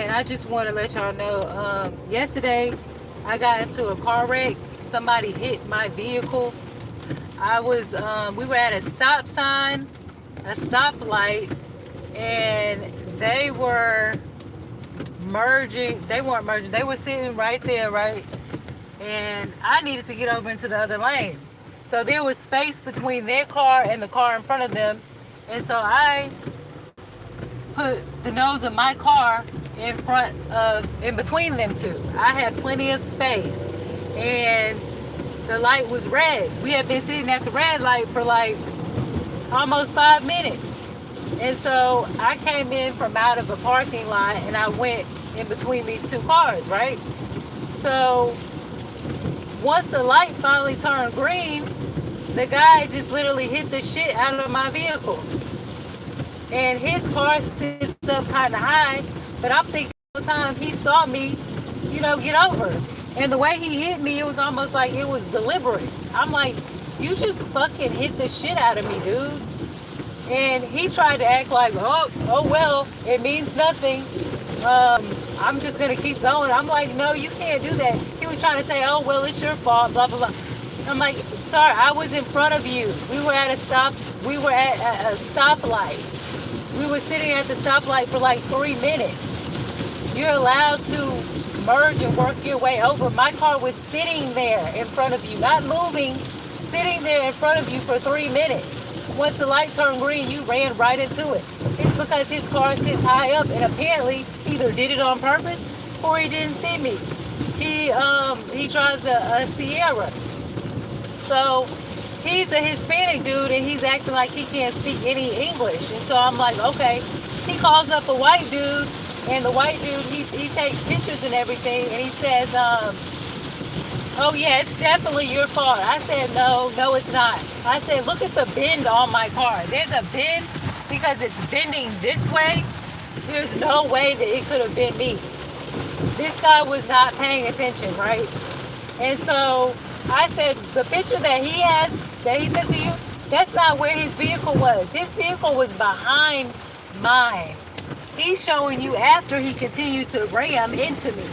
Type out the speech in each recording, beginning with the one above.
and I just want to let y'all know, yesterday I got into a car wreck. Somebody hit my vehicle. We were at a stop sign, a stoplight, and they were merging. They weren't merging. They were sitting right there, right? And I needed to get over into the other lane. So there was space between their car and the car in front of them. And so I put the nose of my car in between them two. I had plenty of space. And the light was red. We had been sitting at the red light for like almost 5 minutes. And so I came in from out of a parking lot and I went in between these two cars, right? So once the light finally turned green, the guy just literally hit the shit out of my vehicle. And his car sits up kind of high, but I'm thinking the whole time he saw me, get over. And the way he hit me, it was almost like it was deliberate. I'm like, you just fucking hit the shit out of me, dude. And he tried to act like, oh well, it means nothing. I'm just gonna keep going. I'm like, no, you can't do that. He was trying to say, oh well, it's your fault, blah blah blah. I'm like, sorry, I was in front of you. We were at a stoplight. We were sitting at the stoplight for like 3 minutes. You're allowed to merge and work your way over. My car was sitting there in front of you, not moving, sitting there in front of you for 3 minutes. Once the light turned green, you ran right into it. It's because his car sits high up, and apparently either did it on purpose or he didn't see me. He drives a Sierra. So he's a Hispanic dude and he's acting like he can't speak any English. And so I'm like, okay. He calls up a white dude, and the white dude, he takes pictures and everything, and he says, oh yeah, it's definitely your fault. I said, no, it's not. I said, look at the bend on my car. There's a bend because it's bending this way. There's no way that it could have been me. This guy was not paying attention, right? And so I said, the picture that he has, that he took of you, that's not where his vehicle was. His vehicle was behind mine. He's showing you after he continued to ram into me.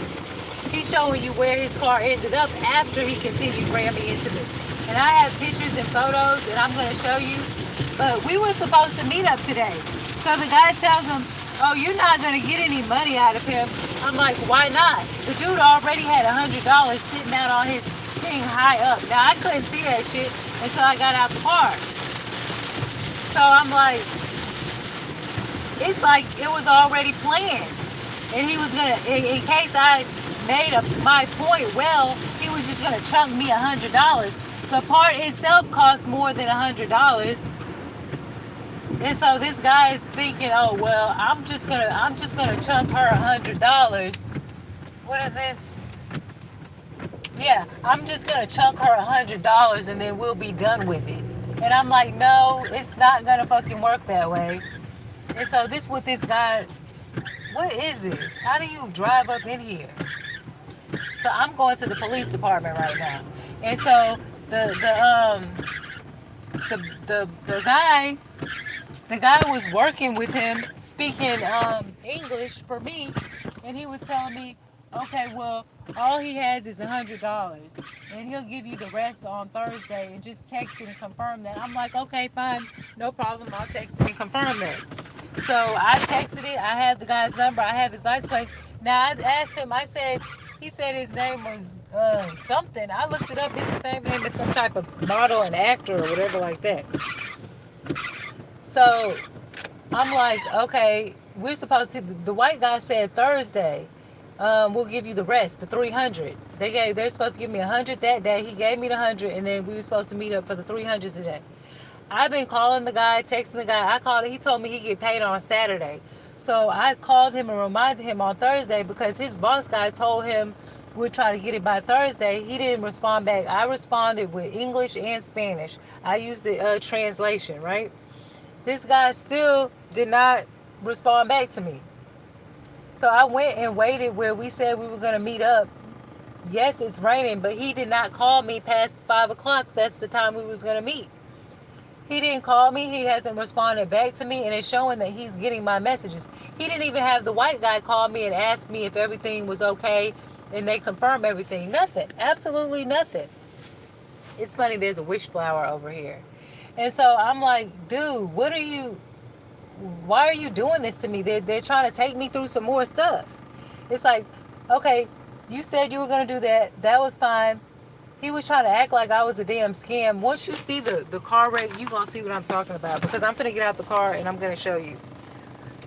He's showing you where his car ended up after he continued ramming into me. And I have pictures and photos, and I'm going to show you. But we were supposed to meet up today. So the guy tells him, oh, you're not going to get any money out of him. I'm like, why not? The dude already had $100 sitting out on his thing high up. Now, I couldn't see that shit until I got out the car. So I'm like, it's like it was already planned. And he was going to, in case I made my point well, he was just going to chunk me $100. The part itself cost more than $100. And so this guy is thinking, oh well, I'm just gonna chunk her $100. What is this? Yeah, I'm just gonna chunk her $100 and then we'll be done with it. And I'm like, no, it's not gonna fucking work that way. And so what this guy, what is this? How do you drive up in here? So I'm going to the police department right now. And so the guy was working with him, speaking English for me, and he was telling me, okay, well, all he has is $100, and he'll give you the rest on Thursday, and just text it and confirm that. I'm like, okay, fine, no problem, I'll text it and confirm that. So I texted it, I have the guy's number, I have his license plate. Now I asked him, he said his name was something. I looked it up, it's the same name as some type of model and actor or whatever like that. So I'm like, okay, we're supposed to, the white guy said Thursday, we'll give you the rest, the 300. They're supposed to give me 100 that day. He gave me the 100, and then we were supposed to meet up for the 300 today. I've been calling the guy, texting the guy. I called him, he told me he'd get paid on Saturday. So I called him and reminded him on Thursday because his boss guy told him we'll try to get it by Thursday. He didn't respond back. I responded with English and Spanish. I used the translation, right? This guy still did not respond back to me. So I went and waited where we said we were going to meet up. Yes, it's raining, but he did not call me past 5 o'clock. That's the time we was going to meet. He didn't call me. He hasn't responded back to me, and it's showing that he's getting my messages. He didn't even have the white guy call me and ask me if everything was okay, and they confirm everything. Nothing. Absolutely nothing. It's funny. There's a wish flower over here, and so I'm like, dude, what are you? Why are you doing this to me? They're trying to take me through some more stuff. It's like, okay, you said you were gonna do that. That was fine. He was trying to act like I was a damn scam. Once you see the car wreck, you gonna see what I'm talking about. Because I'm gonna get out the car and I'm gonna show you.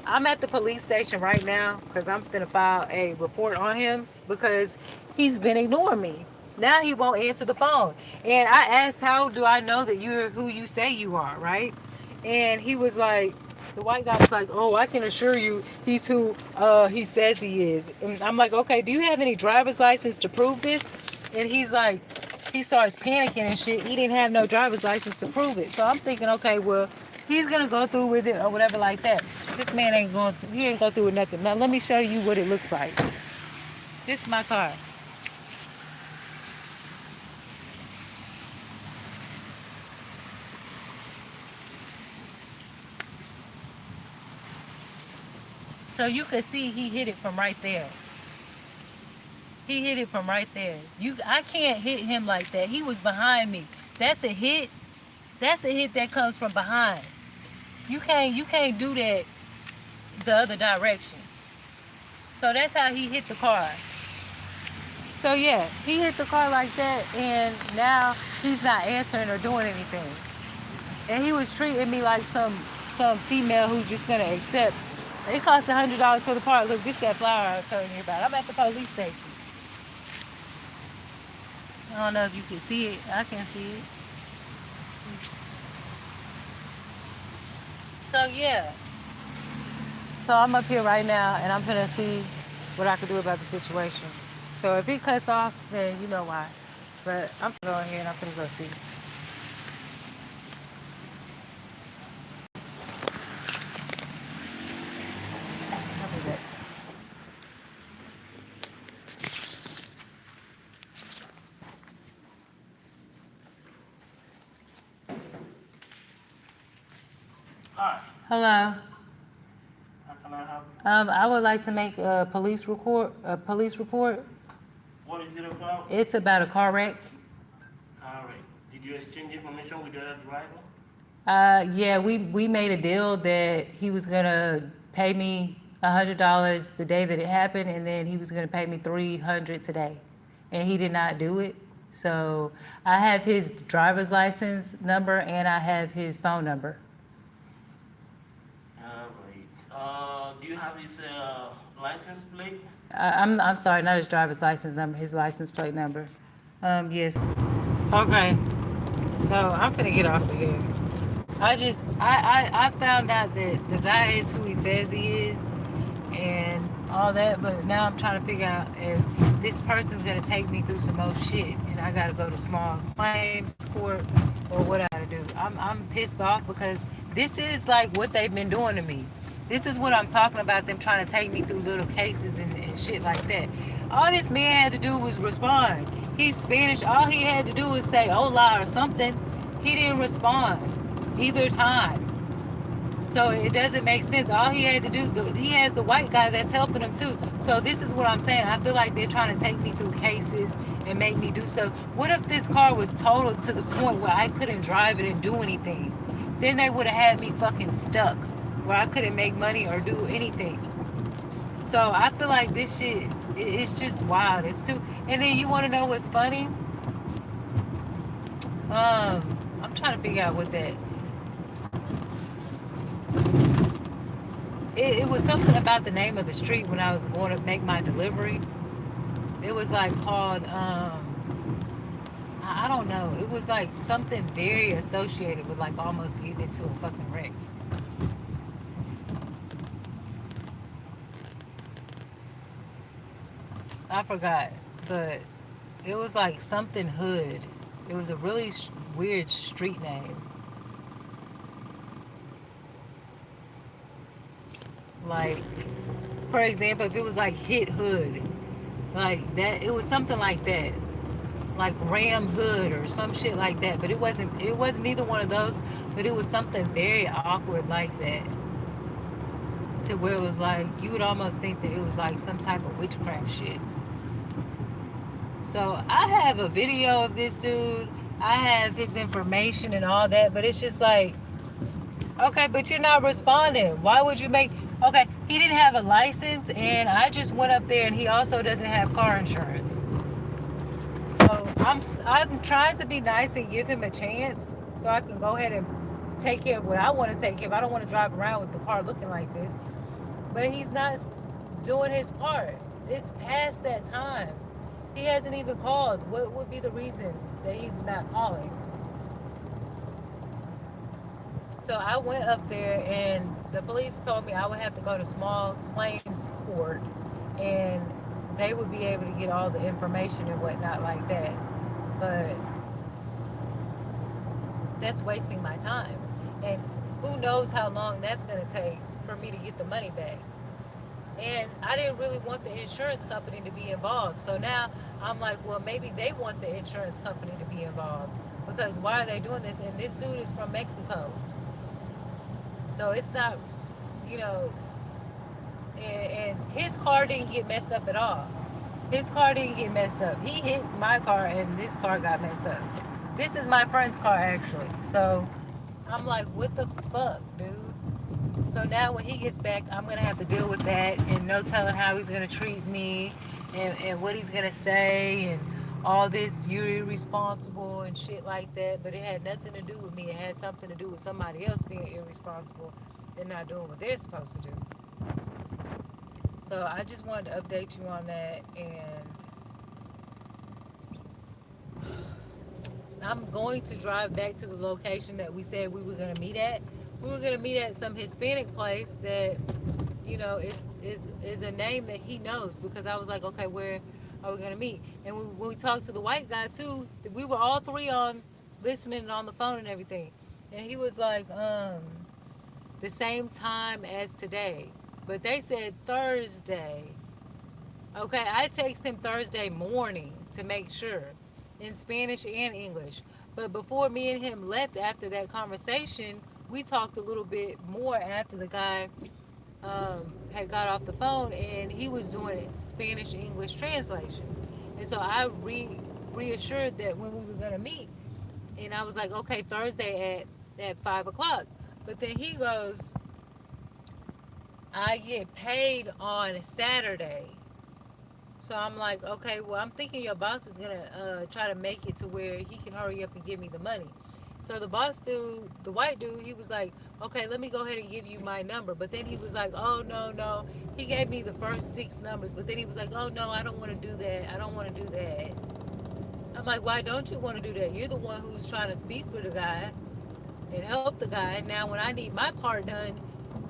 I'm at the police station right now because I'm gonna file a report on him because he's been ignoring me. Now he won't answer the phone. And I asked, how do I know that you're who you say you are, right? And he was like, the white guy was like, oh, I can assure you he's who he says he is. And I'm like, okay, do you have any driver's license to prove this? And he's like, he starts panicking and shit. He didn't have no driver's license to prove it. So I'm thinking, okay, well, he's gonna go through with it or whatever like that. This man ain't going. He ain't go through with nothing. Now let me show you what it looks like. This is my car. So you can see he hit it from right there. He hit it from right there. I can't hit him like that. He was behind me. That's a hit. That's a hit that comes from behind. You can't do that the other direction. So that's how he hit the car. So yeah, he hit the car like that, and now he's not answering or doing anything. And he was treating me like some female who's just gonna accept. It costs $100 for the part. Look, this that flower I was telling you about. I'm at the police station. I don't know if you can see it. I can see it. So yeah. So I'm up here right now, and I'm gonna see what I can do about the situation. So if it cuts off, then you know why. But I'm gonna go in here and I'm gonna go see. I'll be back. Hi, Hello. how can I help? I would like to make a police report. A police report. What is it about? It's about a car wreck. Alright. Did you exchange information with the other driver? Yeah, we made a deal that he was gonna pay me $100 the day that it happened, and then he was gonna pay me $300 today, and he did not do it. So I have his driver's license number and I have his phone number. Alright. Do you have his license plate? I'm sorry, not his driver's license number, his license plate number. Yes. Okay. So I'm gonna get off of here. I found out that the guy is who he says he is and all that, but now I'm trying to figure out if this person's gonna take me through some more shit and I gotta go to small claims court or what I gotta do. I'm pissed off because this is like what they've been doing to me. This is what I'm talking about, them trying to take me through little cases and shit like that. All this man had to do was respond. He's Spanish. All he had to do was say hola or something. He didn't respond either time. So it doesn't make sense. All he had to do, he has the white guy that's helping him too. So this is what I'm saying. I feel like they're trying to take me through cases and make me do stuff. What if this car was totaled to the point where I couldn't drive it and do anything? Then they would have had me fucking stuck where I couldn't make money or do anything. So I feel like this shit, it's just wild. It's too. And then you want to know what's funny? I'm trying to figure out what that. It was something about the name of the street when I was going to make my delivery. It was like called, I don't know. It was like something very associated with like almost getting into a fucking wreck. I forgot, but it was like something hood. It was a really weird street name. Like, for example, if it was like Hit Hood, like that, it was something like that. like Ram Hood or some shit like that. But it wasn't either one of those. But it was something very awkward like that, to where it was like you would almost think that it was like some type of witchcraft shit. So I have a video of this dude. I have his information and all that, but it's just like, okay, but you're not responding. Why would you make? Okay, he didn't have a license, and I just went up there, and he also doesn't have car insurance. So I'm trying to be nice and give him a chance, so I can go ahead and take care of what I want to take care of. I don't want to drive around with the car looking like this, but he's not doing his part. It's past that time. He hasn't even called. What would be the reason that he's not calling? So I went up there, and the police told me I would have to go to small claims court, and they would be able to get all the information and whatnot like that. But that's wasting my time. And who knows how long that's going to take for me to get the money back. And I didn't really want the insurance company to be involved. So now I'm like, well, maybe they want the insurance company to be involved. Because why are they doing this? And this dude is from Mexico. So it's not, you know, and his car didn't get messed up at all. His car didn't get messed up. He hit my car and this car got messed up. This is my friend's car actually. So I'm like, what the fuck, dude? So now when he gets back, I'm gonna have to deal with that, and no telling how he's gonna treat me, and what he's gonna say, and all this, you're irresponsible and shit like that. But it had nothing to do with me. It had something to do with somebody else being irresponsible and not doing what they're supposed to do. So I just wanted to update you on that, and I'm going to drive back to the location that we said we were going to meet at. We were going to meet at some Hispanic place that, you know, is a name that he knows, because I was like, okay, where are we going to meet? And when we talked to the white guy too, we were all three on listening on the phone and everything. And he was like, the same time as today. But they said Thursday. Okay, I text him Thursday morning to make sure, in Spanish and English. But before me and him left after that conversation, we talked a little bit more after the guy had got off the phone, and he was doing Spanish English translation. And so I reassured that when we were going to meet, and I was like, okay, Thursday at 5 o'clock. But then he goes, I get paid on Saturday. So I'm like, okay, well, I'm thinking your boss is going to try to make it to where he can hurry up and give me the money. So the boss dude, the white dude, he was like, okay, let me go ahead and give you my number. But then he was like, oh, no. He gave me the first 6 numbers. But then he was like, oh, no, I don't want to do that. I don't want to do that. I'm like, why don't you want to do that? You're the one who's trying to speak for the guy and help the guy. Now, when I need my part done,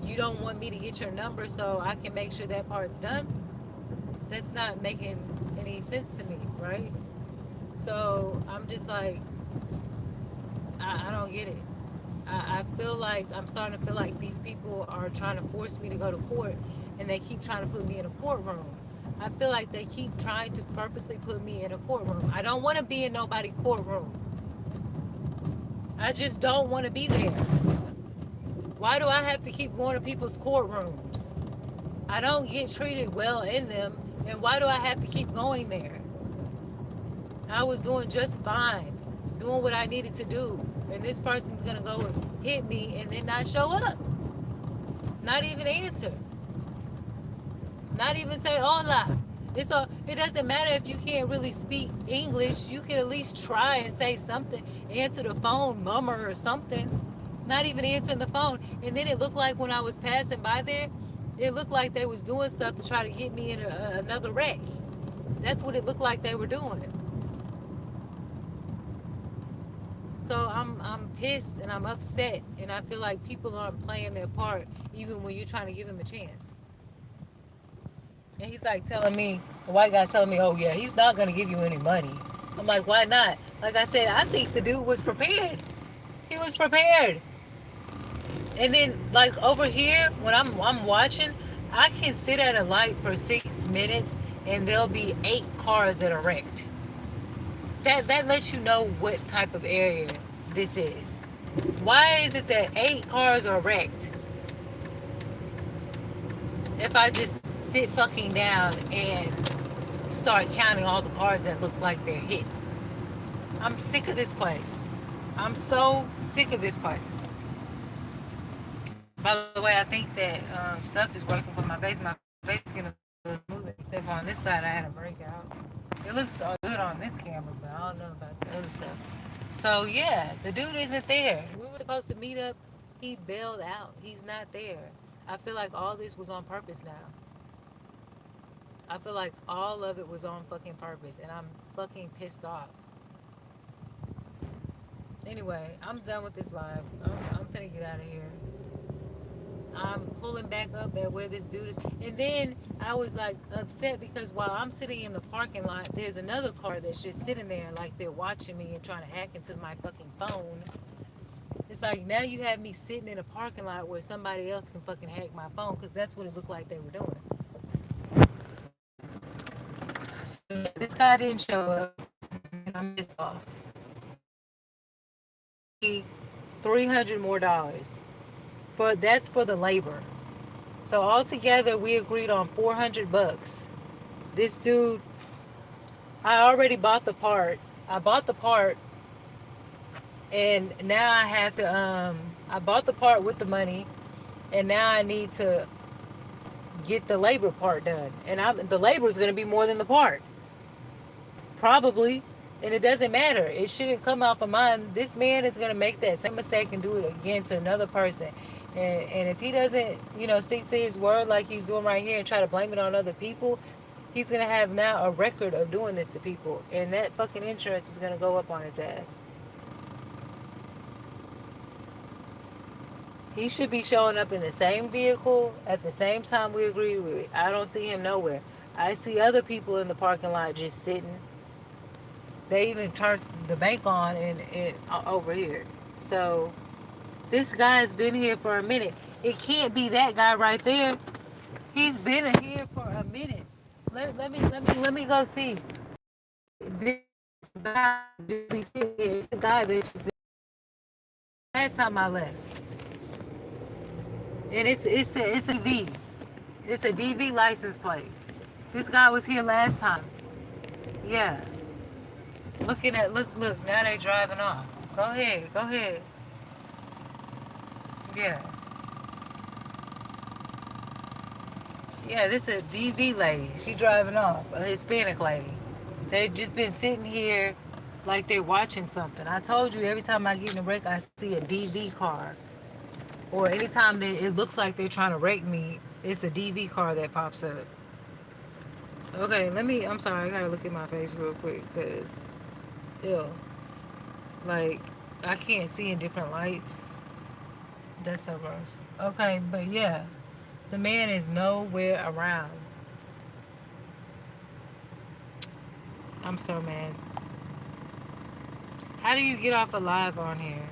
you don't want me to get your number so I can make sure that part's done? That's not making any sense to me, right? So I'm just like, I don't get it. I feel like, I'm starting to feel like these people are trying to force me to go to court, and they keep trying to put me in a courtroom. I feel like they keep trying to purposely put me in a courtroom. I don't want to be in nobody's courtroom. I just don't want to be there. Why do I have to keep going to people's courtrooms? I don't get treated well in them, and why do I have to keep going there? I was doing just fine, doing what I needed to do, and this person's gonna go and hit me and then not show up, not even answer, not even say hola. It doesn't matter if you can't really speak English. You can at least try and say something, answer the phone, murmur or something. Not even answering the phone. And then it looked like when I was passing by there, it looked like they was doing stuff to try to get me in another wreck. That's what it looked like they were doing. So I'm pissed and I'm upset, and I feel like people aren't playing their part even when you're trying to give them a chance. And he's like telling me, the white guy's telling me, oh yeah, he's not gonna give you any money. I'm like, why not? Like I said, I think the dude was prepared. He was prepared. And then like over here, when I'm watching, I can sit at a light for 6 minutes and there'll be 8 cars that are wrecked. That lets you know what type of area this is. Why is it that 8 cars are wrecked if I just sit fucking down and start counting all the cars that look like they're hit? I'm sick of this place. I'm so sick of this place. By the way, I think that stuff is working for my face. My face is getting a little smoother, except for on this side I had a breakout. It looks all good on this camera, but I don't know about the other stuff. So yeah, the dude isn't there. We were supposed to meet up. He bailed out. He's not there. I feel like all this was on purpose now. I feel like all of it was on fucking purpose, and I'm fucking pissed off. Anyway, I'm done with this live. I'm finna get out of here. I'm pulling back up at where this dude is. And then I was like upset because while I'm sitting in the parking lot, there's another car that's just sitting there like they're watching me and trying to hack into my fucking phone. It's like now you have me sitting in a parking lot where somebody else can fucking hack my phone because that's what it looked like they were doing. So yeah, this guy didn't show up and I'm pissed off. 300 more dollars. That's for the labor. So altogether we agreed on 400 bucks. This dude, I already bought the part. I bought the part and now I have to I bought the part with the money and now I need to get the labor part done. And the labor is going to be more than the part. Probably. And it doesn't matter. It shouldn't come off of mine. This man is going to make that same mistake and do it again to another person. And if he doesn't, stick to his word like he's doing right here and try to blame it on other people, he's going to have now a record of doing this to people. And that fucking insurance is going to go up on his ass. He should be showing up in the same vehicle at the same time we agreed with. I don't see him nowhere. I see other people in the parking lot just sitting. They even turned the bank on and over here. So this guy's been here for a minute. It can't be that guy right there. He's been here for a minute. Let me go see. This guy just be sitting here. It's the guy that just been last time I left. And it's a V. It's a DV license plate. This guy was here last time. Yeah. Look, now they driving off. Go ahead. Yeah. Yeah, this is a DV lady. She driving off, a Hispanic lady. They've just been sitting here like they're watching something. I told you every time I get in a wreck, I see a DV car. Or anytime it looks like they're trying to wreck me, it's a DV car that pops up. Okay, I'm sorry, I gotta look at my face real quick because, ew. Like, I can't see in different lights. That's so gross. Okay, but yeah, the man is nowhere around. I'm so mad. How do you get off alive on here?